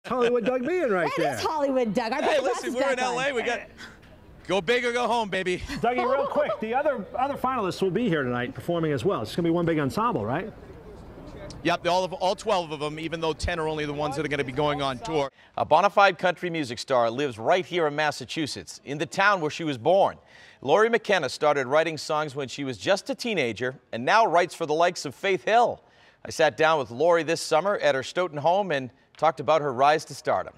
Hollywood Doug being right there. That is Hollywood Doug. Hey, listen, we're in LA. We got go big or go home, baby. Dougie, real quick, the other finalists will be here tonight performing as well. It's going to be one big ensemble, right? Yep, all 12 of them, even though 10 are only the ones that are going to be going on tour. A bona fide country music star lives right here in Massachusetts, in the town where she was born. Lori McKenna started writing songs when she was just a teenager and now writes for the likes of Faith Hill. I sat down with Lori this summer at her Stoughton home and talked about her rise to stardom.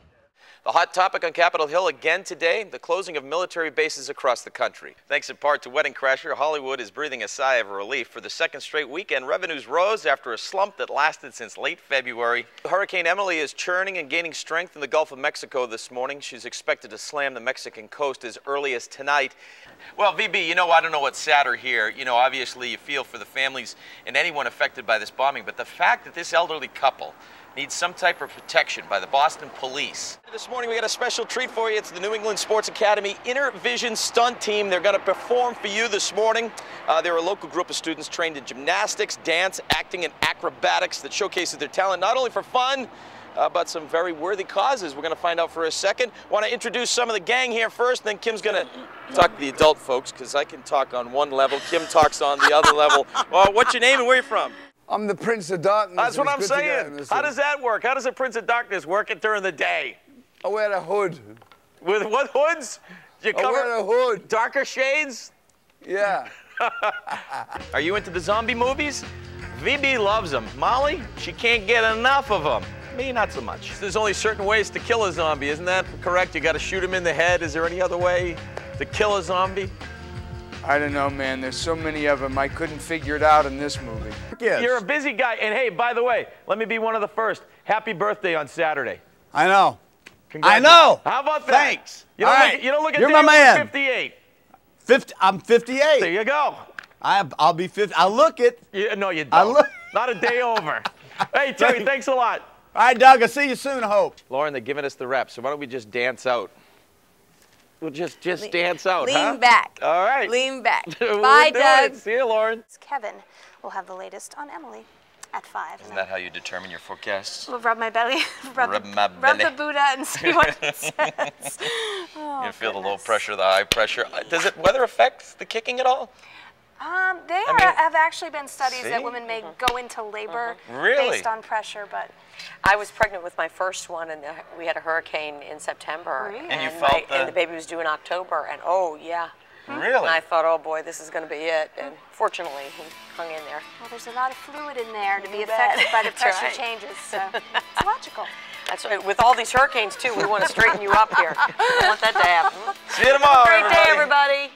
The hot topic on Capitol Hill again today, the closing of military bases across the country. Thanks in part to Wedding Crasher, Hollywood is breathing a sigh of relief. For the second straight weekend, revenues rose after a slump that lasted since late February. Hurricane Emily is churning and gaining strength in the Gulf of Mexico this morning. She's expected to slam the Mexican coast as early as tonight. Well, VB, you know, I don't know what's sadder here. You know, obviously you feel for the families and anyone affected by this bombing, but the fact that this elderly couple needs some type of protection by the Boston police. This morning we got a special treat for you. It's the New England Sports Academy Inner Vision Stunt Team. They're going to perform for you this morning. They're a local group of students trained in gymnastics, dance, acting, and acrobatics that showcases their talent not only for fun, but some very worthy causes. We're going to find out for a second. Want to introduce some of the gang here first, then Kim's going to talk to the adult folks, because I can talk on one level, Kim talks on the other level. Well, what's your name and where are you from? I'm the Prince of Darkness. That's what I'm saying. How does that work? How does the Prince of Darkness work it during the day? I wear a hood. With what hoods? You cover I wear a hood. Darker shades? Yeah. Are you into the zombie movies? VB loves them. Molly, she can't get enough of them. Me, not so much. There's only certain ways to kill a zombie, isn't that correct? You got to shoot him in the head. Is there any other way to kill a zombie? I don't know, man. There's so many of them. I couldn't figure it out in this movie. Yes. You're a busy guy. And hey, by the way, let me be one of the first. Happy birthday on Saturday. I know. I know. How about that? Thanks. You don't look a You're day my over man. 58. I'm 58. There you go. I'll be 50. I look it. No, you don't. Not a day over. Hey, Terry, thanks a lot. All right, Doug. I'll see you soon, I hope. Lauren, they're giving us the rep, so why don't we just dance out? We'll just dance out, Lean back. All right. Lean back. Bye, Doug. See you, Lauren. Kevin will have the latest on Emily at 5. Isn't that how you determine your forecasts? We'll rub my belly. Rub my Rub belly. the Buddha and see what it says. You feel the low pressure, the high pressure. Does it weather affect the kicking at all? Have actually been studies that women may go into labor based on pressure, but I was pregnant with my first one, and we had a hurricane in September. Really? And you felt and the baby was due in October, and oh, yeah. Really? And I thought, oh boy, this is going to be it, and fortunately, he hung in there. well, there's a lot of fluid in there to be affected by the pressure changes, so it's logical. That's right. With all these hurricanes, too, we want to straighten you up here. I don't want that to happen. See you tomorrow, Great day, everybody.